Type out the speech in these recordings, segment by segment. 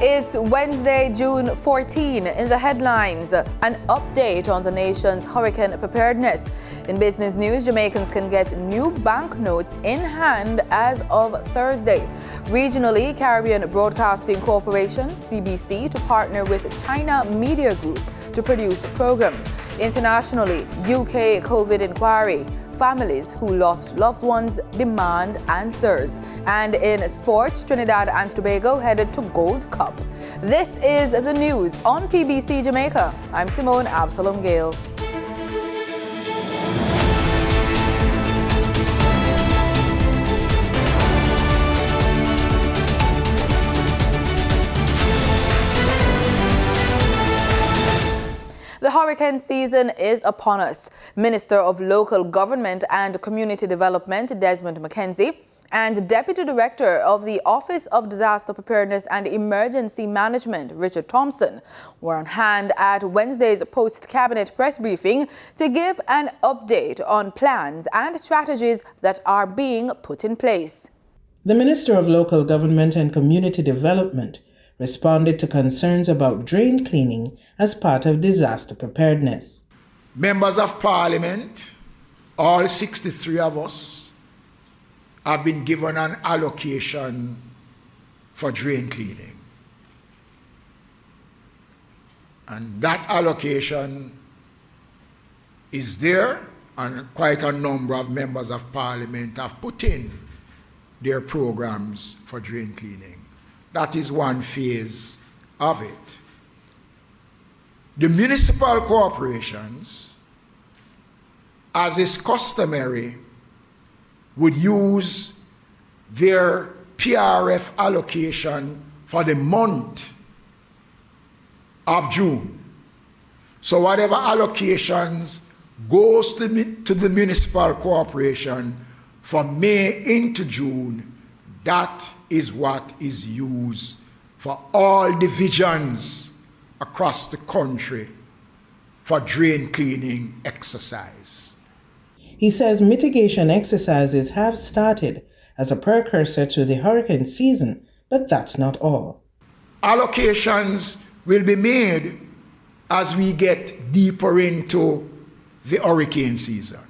It's Wednesday, June 14. In the headlines, an update on the nation's hurricane preparedness. In business news, Jamaicans can get new banknotes in hand as of Thursday. Regionally, Caribbean Broadcasting Corporation, CBC, to partner with China Media Group to produce programs. Internationally, UK COVID inquiry. Families who lost loved ones demand answers. And in sports, Trinidad and Tobago headed to Gold Cup. This is the news on PBC Jamaica. I'm Simone Absalom Gale. The hurricane season is upon us. Minister of Local Government and Community Development, Desmond McKenzie, and Deputy Director of the Office of Disaster Preparedness and Emergency Management, Richard Thompson, were on hand at Wednesday's post-cabinet press briefing to give an update on plans and strategies that are being put in place. The Minister of Local Government and Community Development responded to concerns about drain cleaning as part of disaster preparedness. Members of Parliament, all 63 of us, have been given an allocation for drain cleaning. And that allocation is there, and quite a number of members of Parliament have put in their programs for drain cleaning. That is one phase of it. The municipal corporations, as is customary, would use their PRF allocation for the month of June. So whatever allocations goes to the municipal corporation from May into June, that is what is used for all divisions across the country for drain cleaning exercise. He says mitigation exercises have started as a precursor to the hurricane season, but that's not all. Allocations will be made as we get deeper into the hurricane season.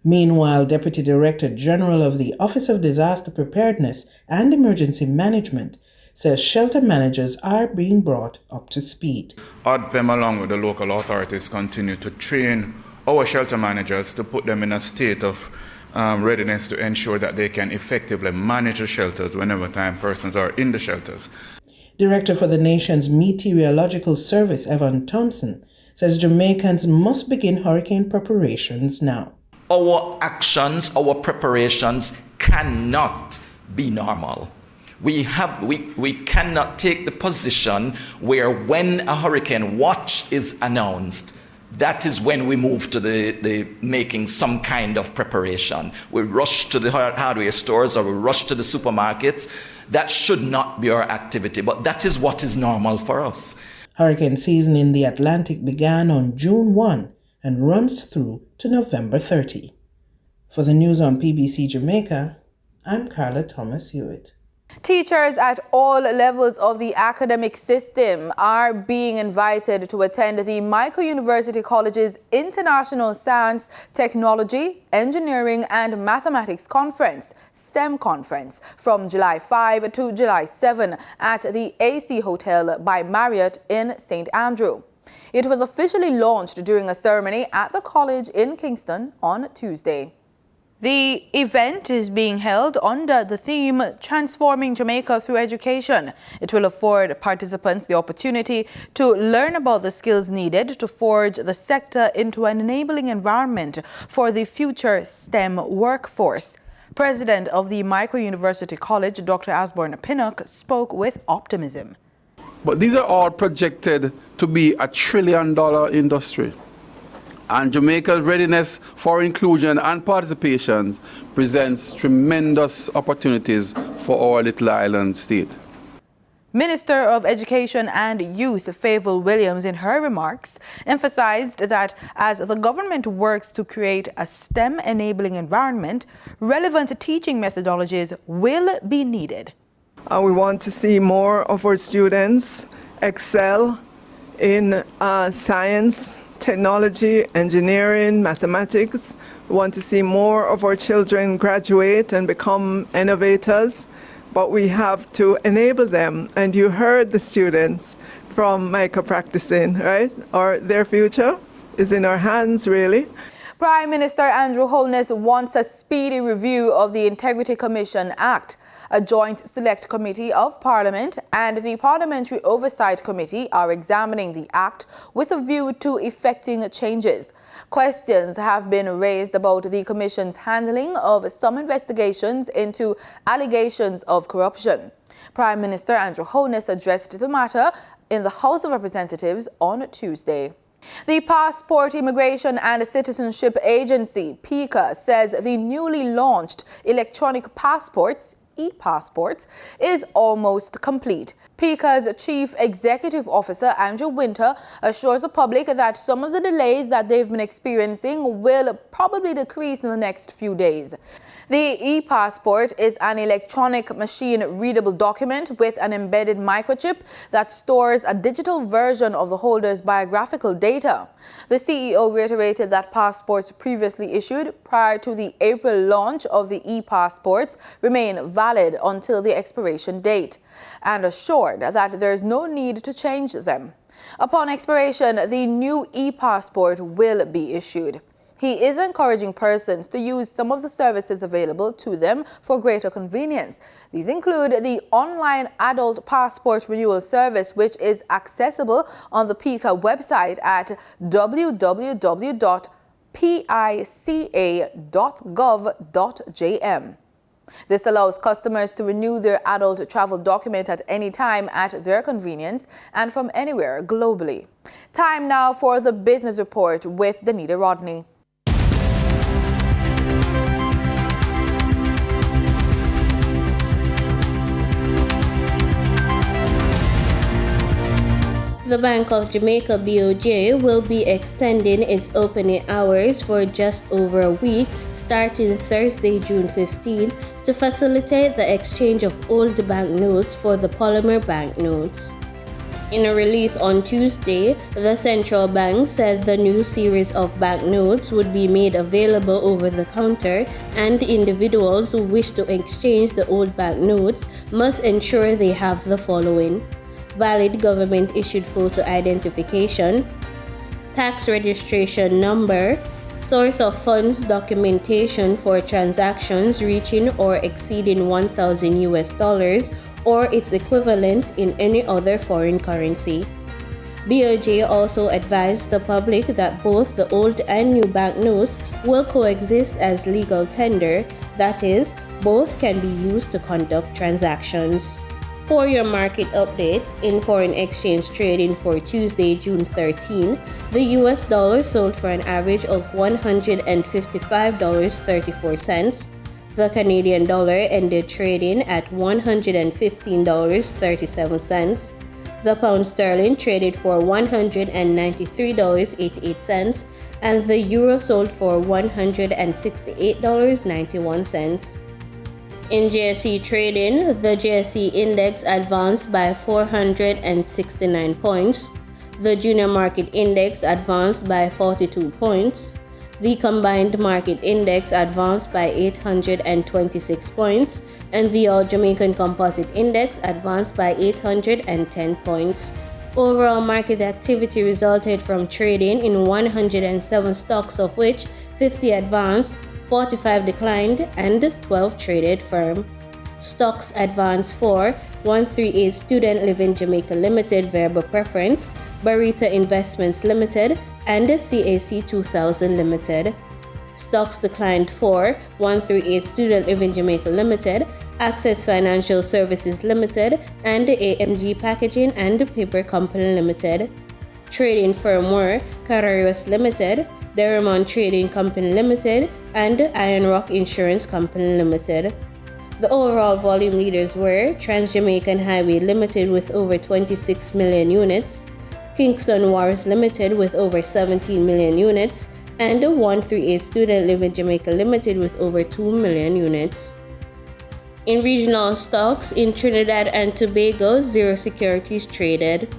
Meanwhile, Deputy Director General of the Office of Disaster Preparedness and Emergency Management says shelter managers are being brought up to speed. ODPEM, along with the local authorities, continue to train our shelter managers to put them in a state of readiness to ensure that they can effectively manage the shelters whenever time persons are in the shelters. Director for the nation's Meteorological Service, Evan Thompson, says Jamaicans must begin hurricane preparations now. Our actions, our preparations cannot be normal. We cannot take the position where when a hurricane watch is announced, that is when we move to the making some kind of preparation. We rush to the hardware stores or we rush to the supermarkets. That should not be our activity, but that is what is normal for us. Hurricane season in the Atlantic began on June 1 and runs through to November 30. For the news on PBC Jamaica, I'm Carla Thomas Hewitt. Teachers at all levels of the academic system are being invited to attend the Micro-University College's International Science, Technology, Engineering and Mathematics Conference, STEM Conference, from July 5 to July 7 at the AC Hotel by Marriott in St. Andrew. It was officially launched during a ceremony at the college in Kingston on Tuesday. The event is being held under the theme Transforming Jamaica Through Education. It will afford participants the opportunity to learn about the skills needed to forge the sector into an enabling environment for the future STEM workforce. President of the Micro-University College, Dr. Asborn Pinnock, spoke with optimism. But these are all projected to be $1 trillion industry. And Jamaica's readiness for inclusion and participation presents tremendous opportunities for our little island state. Minister of Education and Youth Favour Williams, in her remarks, emphasized that as the government works to create a STEM-enabling environment, relevant teaching methodologies will be needed. We want to see more of our students excel in science, technology, engineering, mathematics. We want to see more of our children graduate and become innovators, but we have to enable them. And you heard the students from Micah practicing, right? Or their future is in our hands, really. Prime Minister Andrew Holness wants a speedy review of the Integrity Commission Act. A joint select committee of Parliament and the Parliamentary Oversight Committee are examining the Act with a view to effecting changes. Questions have been raised about the Commission's handling of some investigations into allegations of corruption. Prime Minister Andrew Holness addressed the matter in the House of Representatives on Tuesday. The Passport, Immigration and Citizenship Agency, PICA, says the newly launched electronic passports, e-passports, is almost complete. PICA's Chief Executive Officer, Andrew Winter, assures the public that some of the delays that they've been experiencing will probably decrease in the next few days. The e-passport is an electronic machine-readable document with an embedded microchip that stores a digital version of the holder's biographical data. The CEO reiterated that passports previously issued prior to the April launch of the e-passports remain valid until the expiration date, and assured that there is no need to change them. Upon expiration, the new e-passport will be issued. He is encouraging persons to use some of the services available to them for greater convenience. These include the online adult passport renewal service, which is accessible on the PICA website at www.pica.gov.jm. This allows customers to renew their adult travel document at any time at their convenience and from anywhere globally. Time now for the Business Report with Danita Rodney. The Bank of Jamaica BOJ will be extending its opening hours for just over a week starting Thursday, June 15, to facilitate the exchange of old banknotes for the polymer banknotes. In a release on Tuesday, the central bank said the new series of banknotes would be made available over the counter, and individuals who wish to exchange the old banknotes must ensure they have the following: valid government-issued photo identification, tax registration number, source of funds documentation for transactions reaching or exceeding $1,000 or its equivalent in any other foreign currency. BOJ also advised the public that both the old and new banknotes will coexist as legal tender, that is, both can be used to conduct transactions. For your market updates, in foreign exchange trading for Tuesday, June 13, the US dollar sold for an average of $155.34. The Canadian dollar ended trading at $115.37. The pound sterling traded for $193.88, and the euro sold for $168.91. In JSE trading, the JSE index advanced by 469 points. The junior market index advanced by 42 points. The combined market index advanced by 826 points, and the All Jamaican Composite Index advanced by 810 points. Overall market activity resulted from trading in 107 stocks, of which 50 advanced, 45 declined, and 12 traded firm. Stocks advanced for 138 Student Living Jamaica Limited Variable Preference, Barita Investments Limited, and CAC 2000 Limited. Stocks declined for 138 Student Living Jamaica Limited, Access Financial Services Limited, and AMG Packaging and Paper Company Limited. Trading firm were Carreras Limited, Derrimon Trading Company Limited, and Iron Rock Insurance Company Limited. The overall volume leaders were Trans-Jamaican Highway Limited with over 26 million units, Kingston Wharves Limited with over 17 million units, and 138 Student Living Jamaica Limited with over 2 million units. In regional stocks, in Trinidad and Tobago, 0 securities traded.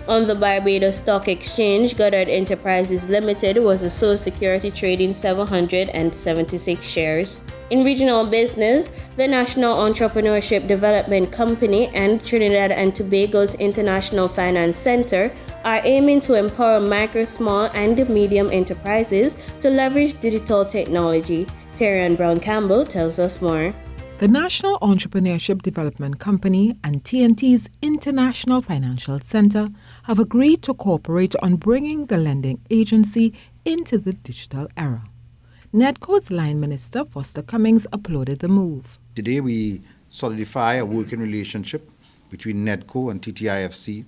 On the Barbados Stock Exchange, Goddard Enterprises Limited was the sole security trading 776 shares. In regional business, the National Entrepreneurship Development Company and Trinidad and Tobago's International Finance Center are aiming to empower micro, small, and medium enterprises to leverage digital technology. Terry Brown Campbell tells us more. The National Entrepreneurship Development Company and TNT's International Financial Center have agreed to cooperate on bringing the lending agency into the digital era. NEDCO's line minister, Foster Cummings, applauded the move. Today we solidify a working relationship between NEDCO and TTIFC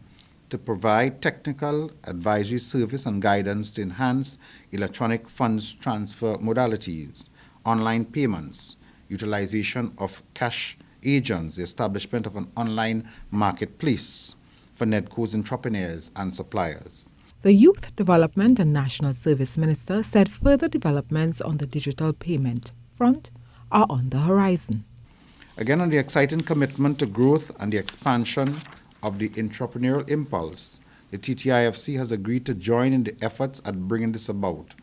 to provide technical advisory service and guidance to enhance electronic funds transfer modalities, online payments, utilization of cash agents, the establishment of an online marketplace for NEDCO's entrepreneurs and suppliers. The Youth Development and National Service Minister said further developments on the digital payment front are on the horizon. Again, on the exciting commitment to growth and the expansion of the entrepreneurial impulse, the TTIFC has agreed to join in the efforts at bringing this about.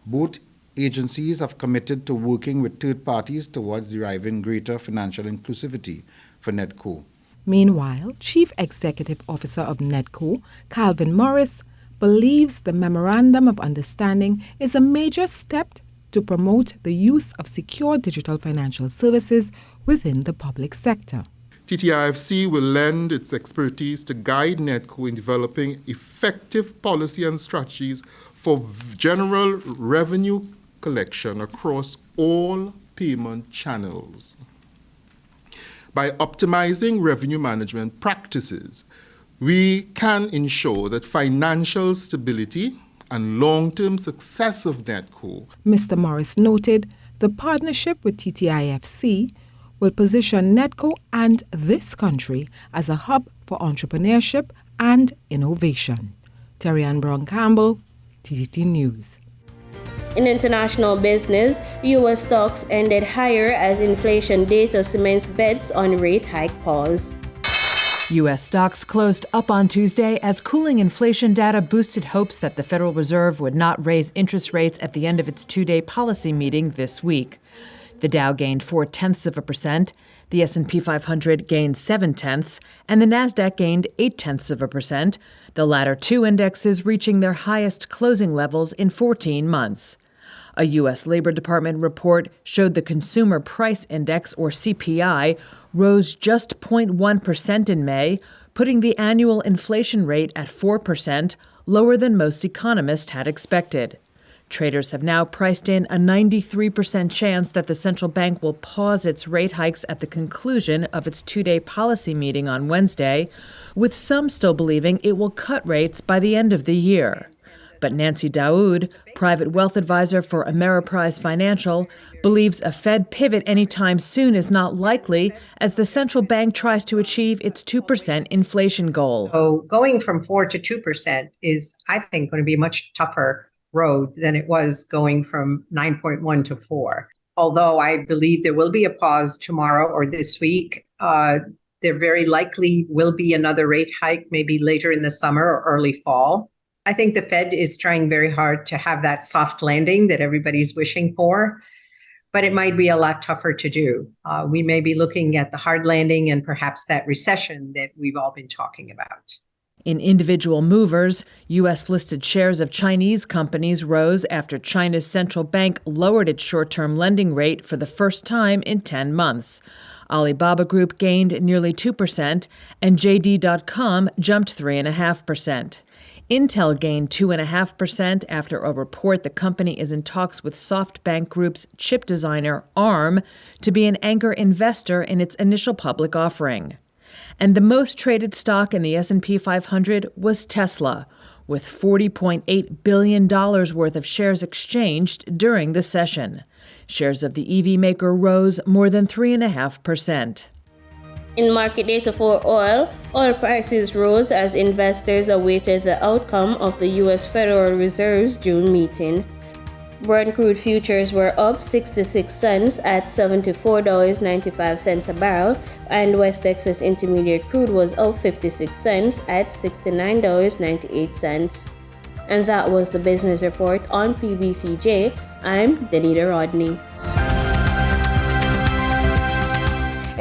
Both agencies have committed to working with third parties towards deriving greater financial inclusivity for NEDCO. Meanwhile, Chief Executive Officer of NEDCO, Calvin Morris, believes the Memorandum of Understanding is a major step to promote the use of secure digital financial services within the public sector. TTIFC will lend its expertise to guide NEDCO in developing effective policy and strategies for general revenue collection across all payment channels. By optimizing revenue management practices, we can ensure that financial stability and long-term success of NEDCO. Mr. Morris noted the partnership with TTIFC will position NEDCO and this country as a hub for entrepreneurship and innovation. Terry Brown Campbell, TTT News. In international business, U.S. stocks ended higher as inflation data cements bets on rate hike pause. U.S. stocks closed up on Tuesday as cooling inflation data boosted hopes that the Federal Reserve would not raise interest rates at the end of its two-day policy meeting this week. The Dow gained 0.4%, the S&P 500 gained 0.7%, and the Nasdaq gained 0.8%, the latter two indexes reaching their highest closing levels in 14 months. A U.S. Labor Department report showed the Consumer Price Index, or CPI, rose just 0.1% in May, putting the annual inflation rate at 4%, lower than most economists had expected. Traders have now priced in a 93% chance that the central bank will pause its rate hikes at the conclusion of its two-day policy meeting on Wednesday, with some still believing it will cut rates by the end of the year. But Nancy Daoud, private wealth advisor for Ameriprise Financial, believes a Fed pivot anytime soon is not likely as the central bank tries to achieve its 2% inflation goal. So going from 4 to 2% is, I think, going to be a much tougher road than it was going from 9.1 to 4. Although I believe there will be a pause tomorrow or this week, there very likely will be another rate hike, maybe later in the summer or early fall. I think the Fed is trying very hard to have that soft landing that everybody's wishing for, but it might be a lot tougher to do. We may be looking at the hard landing and perhaps that recession that we've all been talking about. In individual movers, U.S.-listed shares of Chinese companies rose after China's central bank lowered its short-term lending rate for the first time in 10 months. Alibaba Group gained nearly 2%, and JD.com jumped 3.5%. Intel gained 2.5% after a report the company is in talks with SoftBank Group's chip designer, ARM, to be an anchor investor in its initial public offering. And the most traded stock in the S&P 500 was Tesla, with $40.8 billion worth of shares exchanged during the session. Shares of the EV maker rose more than 3.5%. In market data for oil prices rose as investors awaited the outcome of the U.S. Federal Reserve's June meeting. Brent crude futures were up 66 cents at $74.95 a barrel, and West Texas Intermediate crude was up 56 cents at $69.98. And that was the business report on PBCJ. I'm Danita Rodney.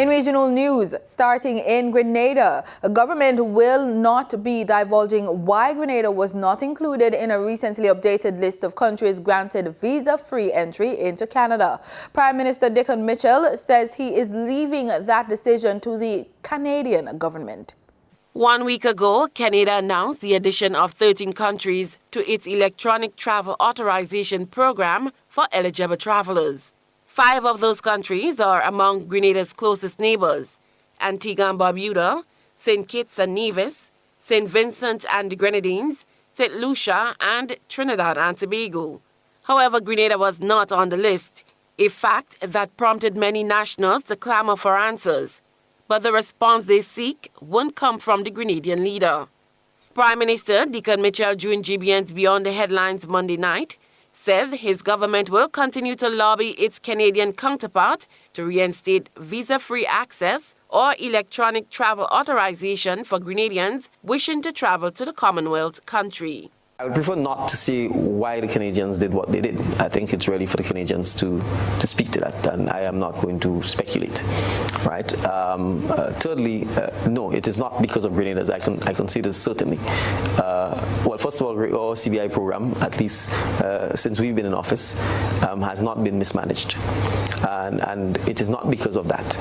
In regional news, starting in Grenada, the government will not be divulging why Grenada was not included in a recently updated list of countries granted visa-free entry into Canada. Prime Minister Dickon Mitchell says he is leaving that decision to the Canadian government. 1 week ago, Canada announced the addition of 13 countries to its electronic travel authorization program for eligible travelers. 5 of those countries are among Grenada's closest neighbors: Antigua and Barbuda, St. Kitts and Nevis, St. Vincent and the Grenadines, St. Lucia, and Trinidad and Tobago. However, Grenada was not on the list, a fact that prompted many nationals to clamor for answers. But the response they seek won't come from the Grenadian leader. Prime Minister Dickon Mitchell, during GBN's Beyond the Headlines Monday night, said his government will continue to lobby its Canadian counterpart to reinstate visa-free access or electronic travel authorization for Grenadians wishing to travel to the Commonwealth country. I would prefer not to say why the Canadians did what they did. I think it's really for the Canadians to speak to that, and I am not going to speculate. Right? Thirdly, no, it is not because of Grenada's. I can say this certainly. Well, first of all, our CBI program, at least since we've been in office, has not been mismanaged, and it is not because of that.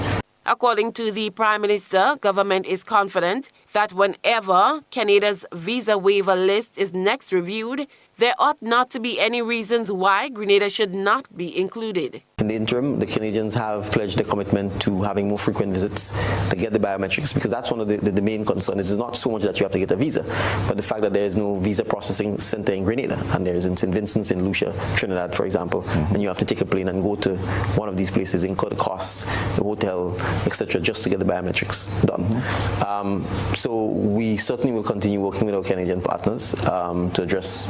According to the Prime Minister, government is confident that whenever Canada's visa waiver list is next reviewed, there ought not to be any reasons why Grenada should not be included. In the interim, the Canadians have pledged their commitment to having more frequent visits to get the biometrics, because that's one of the main concerns. It's not so much that you have to get a visa, but the fact that there is no visa processing center in Grenada, and there is in St. Vincent, St. Lucia, Trinidad, for example, and you have to take a plane and go to one of these places, incur the costs, the hotel, etc., just to get the biometrics done. So we certainly will continue working with our Canadian partners to address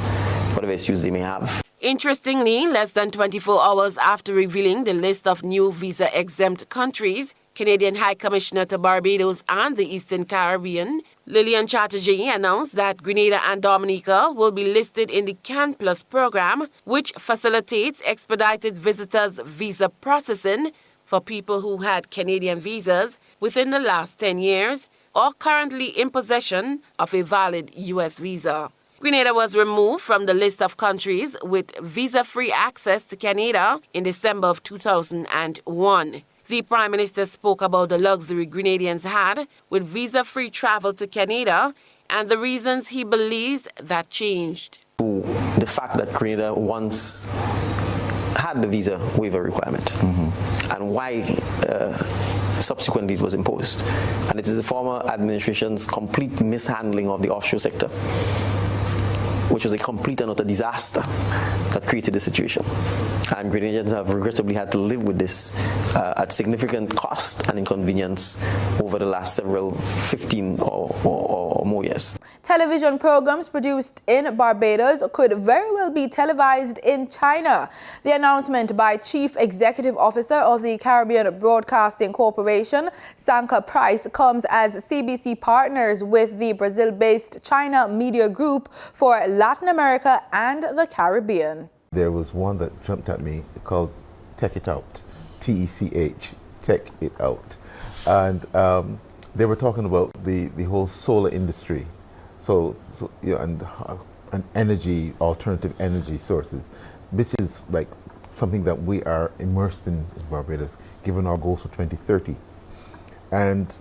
whatever issues they may have. Interestingly, less than 24 hours after revealing the list of new visa-exempt countries, Canadian High Commissioner to Barbados and the Eastern Caribbean, Lillian Chatterjee, announced that Grenada and Dominica will be listed in the CAN Plus program, which facilitates expedited visitors' visa processing for people who had Canadian visas within the last 10 years or currently in possession of a valid U.S. visa. Grenada was removed from the list of countries with visa-free access to Canada in December of 2001. The Prime Minister spoke about the luxury Grenadians had with visa-free travel to Canada and the reasons he believes that changed. The fact that Grenada once had the visa waiver requirement and why subsequently it was imposed. And it is the former administration's complete mishandling of the offshore sector, which was a complete and utter disaster that created the situation. And Grenadians have regrettably had to live with this at significant cost and inconvenience over the last several 15 or more years. Television programs produced in Barbados could very well be televised in China. The announcement by Chief Executive Officer of the Caribbean Broadcasting Corporation, Sanka Price, comes as CBC partners with the Brazil-based China Media Group for Latin America and the Caribbean. There was one that jumped at me called Tech It Out, T-E-C-H, Tech It Out. And they were talking about the whole solar industry, so you know, and energy, alternative energy sources, which is like something that we are immersed in Barbados, given our goals for 2030. And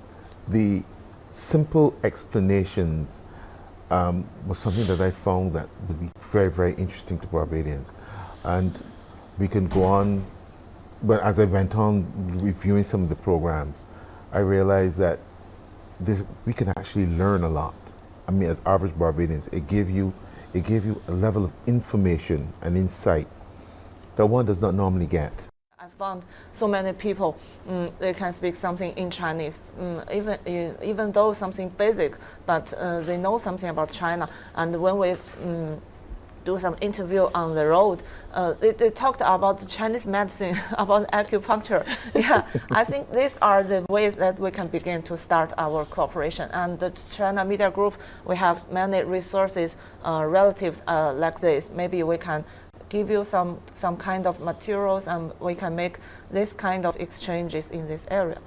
the simple explanations was something that I found that would be very, very interesting to Barbadians. And we can go on, but as I went on reviewing some of the programs, I realized that we can actually learn a lot. I mean, as average Barbadians, it gave you a level of information and insight that one does not normally get. I found so many people, they can speak something in Chinese, even though something basic, but they know something about China. And when we do some interview on the road. They talked about the Chinese medicine, about acupuncture. Yeah, I think these are the ways that we can begin to start our cooperation. And the China Media Group, we have many resources, relatives like this. Maybe we can give you some kind of materials, and we can make this kind of exchanges in this area.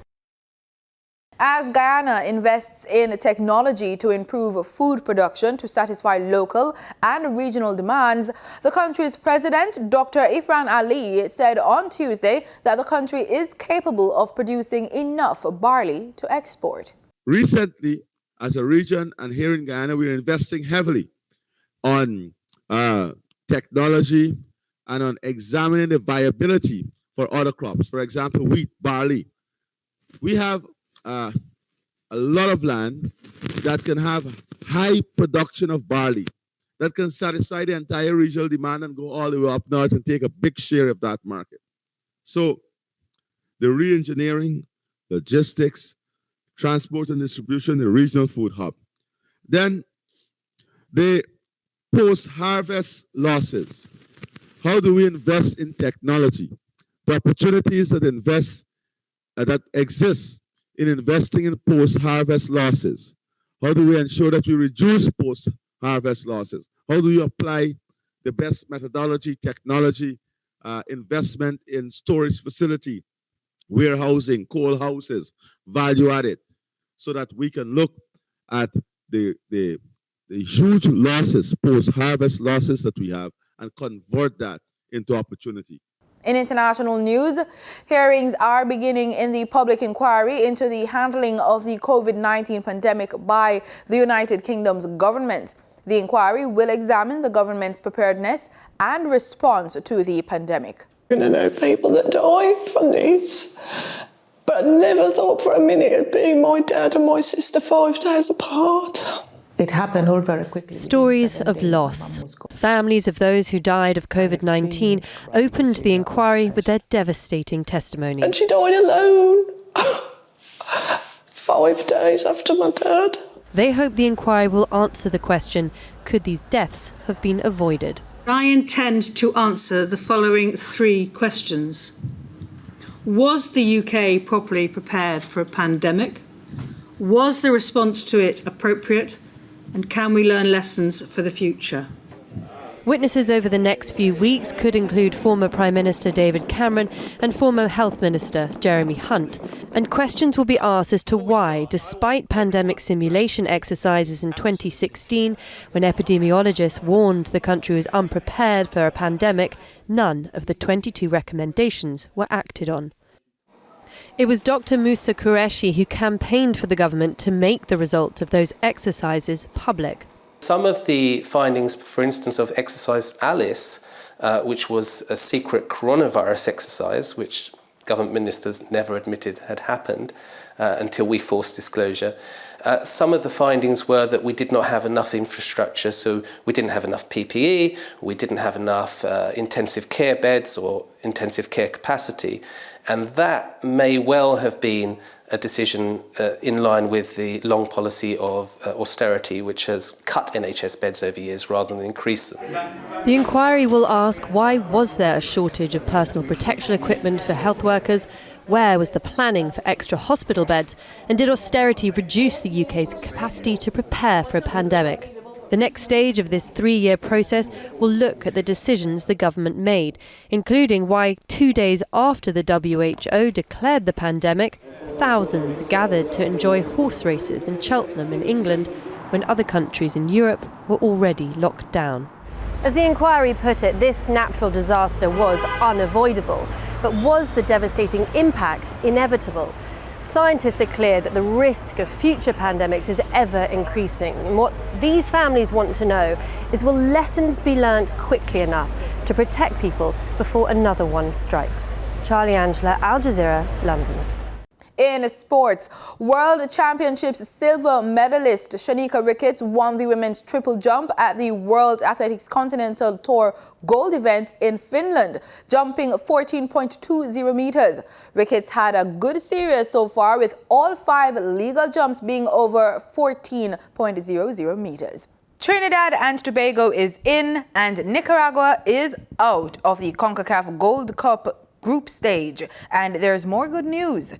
As Guyana invests in technology to improve food production to satisfy local and regional demands, the country's president, Dr. Ifran Ali, said on Tuesday that the country is capable of producing enough barley to export. Recently, as a region and here in Guyana, we are investing heavily on technology and on examining the viability for other crops. For example, wheat, barley. We have a lot of land that can have high production of barley, that can satisfy the entire regional demand and go all the way up north and take a big share of that market. So the re-engineering, logistics, transport and distribution, the regional food hub. Then the post-harvest losses. How do we invest in technology? The opportunities that exist in investing in post-harvest losses. How do we ensure that we reduce post-harvest losses? How do we apply the best methodology, technology, investment in storage facility, warehousing, coal houses, value added, so that we can look at the huge losses, post-harvest losses that we have, and convert that into opportunity. In international news, hearings are beginning in the public inquiry into the handling of the COVID-19 pandemic by the United Kingdom's government. The inquiry will examine the government's preparedness and response to the pandemic. You're going to know people that died from this, but I never thought for a minute it'd be my dad and my sister 5 days apart. It happened all very quickly. Stories of loss. Families of those who died of COVID-19 opened the inquiry with their devastating testimony. And she died alone 5 days after my dad. They hope the inquiry will answer the question, could these deaths have been avoided? I intend to answer the following 3 questions. Was the UK properly prepared for a pandemic? Was the response to it appropriate? And can we learn lessons for the future? Witnesses over the next few weeks could include former Prime Minister David Cameron and former Health Minister Jeremy Hunt. And questions will be asked as to why, despite pandemic simulation exercises in 2016, when epidemiologists warned the country was unprepared for a pandemic, none of the 22 recommendations were acted on. It was Dr. Musa Qureshi who campaigned for the government to make the results of those exercises public. Some of the findings, for instance, of Exercise Alice, which was a secret coronavirus exercise, which government ministers never admitted had happened until we forced disclosure. Some of the findings were that we did not have enough infrastructure, so we didn't have enough PPE, we didn't have enough intensive care beds or intensive care capacity. And that may well have been a decision in line with the long policy of austerity, which has cut NHS beds over years rather than increase them. The inquiry will ask, why was there a shortage of personal protection equipment for health workers? Where was the planning for extra hospital beds? And did austerity reduce the UK's capacity to prepare for a pandemic? The next stage of this 3-year process will look at the decisions the government made, including why 2 days after the WHO declared the pandemic, thousands gathered to enjoy horse races in Cheltenham in England when other countries in Europe were already locked down. As the inquiry put it, this natural disaster was unavoidable, but was the devastating impact inevitable? Scientists are clear that the risk of future pandemics is ever increasing. And what these families want to know is, will lessons be learnt quickly enough to protect people before another one strikes? Charlie Angela, Al Jazeera, London. In sports, World Championships silver medalist Shanika Ricketts won the women's triple jump at the World Athletics Continental Tour Gold event in Finland, jumping 14.20 meters. Ricketts had a good series so far, with all 5 legal jumps being over 14.00 meters. Trinidad and Tobago is in and Nicaragua is out of the CONCACAF Gold Cup group stage. And there's more good news.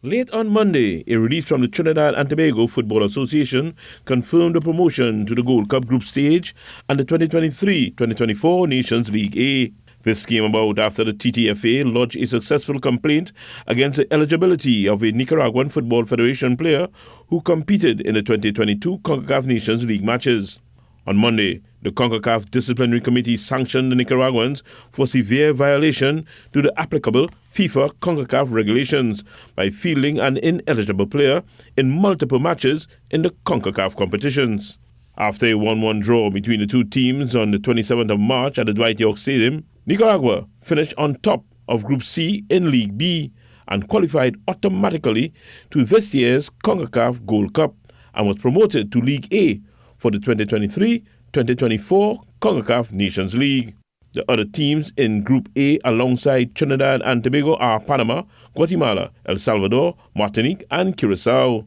Late on Monday, a release from the Trinidad and Tobago Football Association confirmed the promotion to the Gold Cup group stage and the 2023-2024 Nations League A. This came about after the TTFA lodged a successful complaint against the eligibility of a Nicaraguan Football Federation player who competed in the 2022 CONCACAF Nations League matches. On Monday, the CONCACAF Disciplinary Committee sanctioned the Nicaraguans for severe violation to the applicable FIFA CONCACAF regulations by fielding an ineligible player in multiple matches in the CONCACAF competitions. After a 1-1 draw between the two teams on the 27th of March at the Dwight York Stadium, Nicaragua finished on top of Group C in League B and qualified automatically to this year's CONCACAF Gold Cup and was promoted to League A for the 2023-2024 CONCACAF Nations League. The other teams in Group A alongside Trinidad and Tobago are Panama, Guatemala, El Salvador, Martinique and Curacao.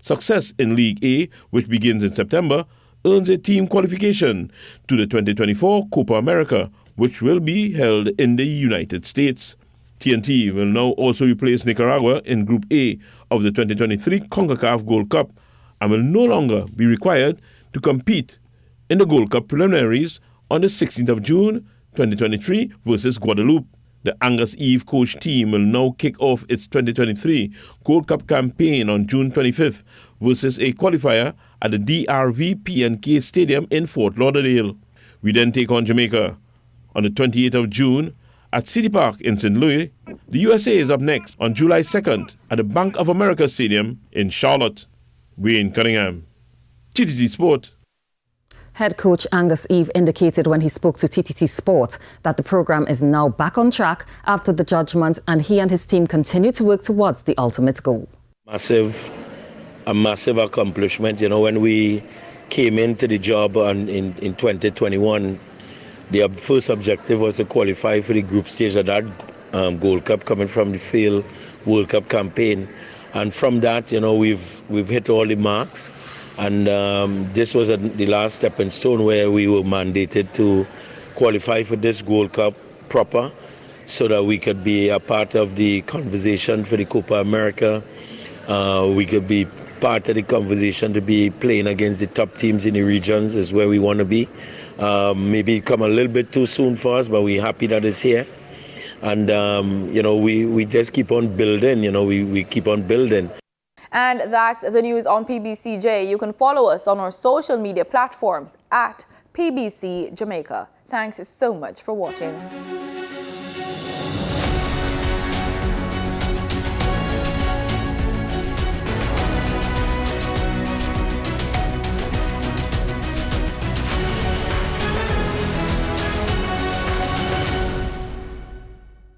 Success in League A, which begins in September, earns a team qualification to the 2024 Copa America, which will be held in the United States. TNT will now also replace Nicaragua in Group A of the 2023 CONCACAF Gold Cup and will no longer be required to compete in the Gold Cup preliminaries on the 16th of June 2023 versus Guadeloupe. The Angus Eve coach team will now kick off its 2023 Gold Cup campaign on June 25th versus a qualifier at the DRV PNK Stadium in Fort Lauderdale. We then take on Jamaica on the 28th of June at City Park in St. Louis. The USA is up next on July 2nd at the Bank of America Stadium in Charlotte. Wayne Cunningham, TTT Sport. Head coach Angus Eve indicated when he spoke to TTT Sport that the program is now back on track after the judgment, and he and his team continue to work towards the ultimate goal. A massive accomplishment. You know, when we came into the job in 2021, the first objective was to qualify for the group stage of that Gold Cup coming from the failed World Cup campaign. And from that, you know, we've hit all the marks. And this was the last stepping stone where we were mandated to qualify for this Gold Cup proper so that we could be a part of the conversation for the Copa America. We could be part of the conversation to be playing against the top teams in the regions is where we want to be. Maybe come a little bit too soon for us, but we're happy that it's here. And, you know, we just keep on building, you know, we keep on building. And that's the news on PBCJ. You can follow us on our social media platforms at PBCJamaica. Thanks so much for watching.